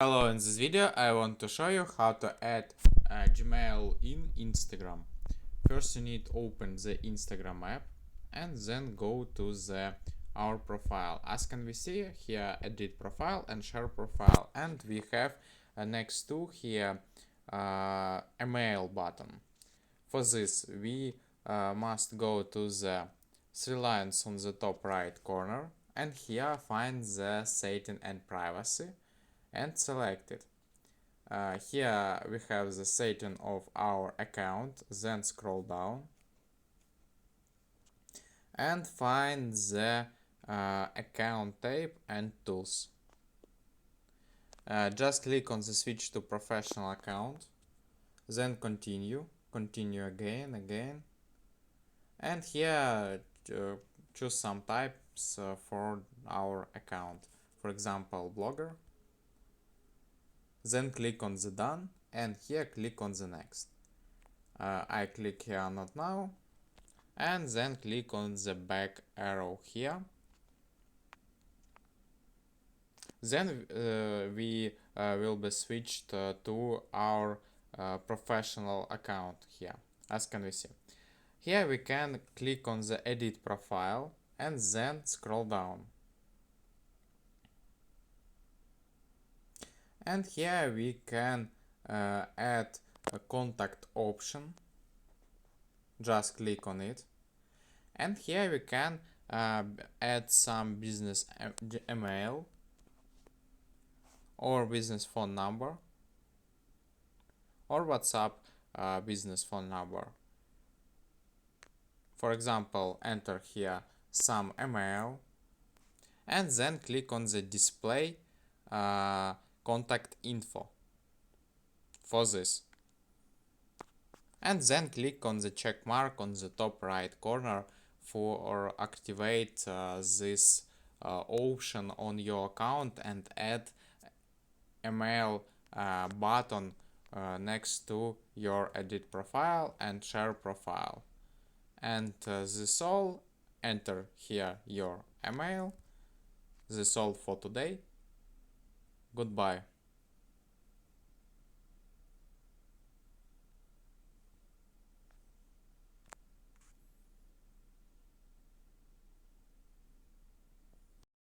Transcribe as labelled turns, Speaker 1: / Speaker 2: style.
Speaker 1: Hello, in this video I want to show you how to add Gmail in Instagram. First you need to open the Instagram app and then go to our profile. As can we see here, edit profile and share profile, and we have next to here email button. For this we must go to the three lines on the top right corner and here find the setting and privacy and select it. Here we have the setting of our account, then scroll down and find the account type and tools. Just click on the switch to professional account, then continue again, and here choose some types for our account, for example blogger. Then click on the done and here click on the next. I click here not now and then click on the back arrow here. Then we will be switched to our professional account here, as can we see. Here we can click on the edit profile and then scroll down. And here we can add a contact option. Just click on it, and here we can add some business email or business phone number or WhatsApp business phone number. For example, enter here some email and then click on the display contact info for this, and then click on the check mark on the top right corner for activate this option on your account and add email button next to your edit profile and share profile. And this all, enter here your email. This all for today. Goodbye.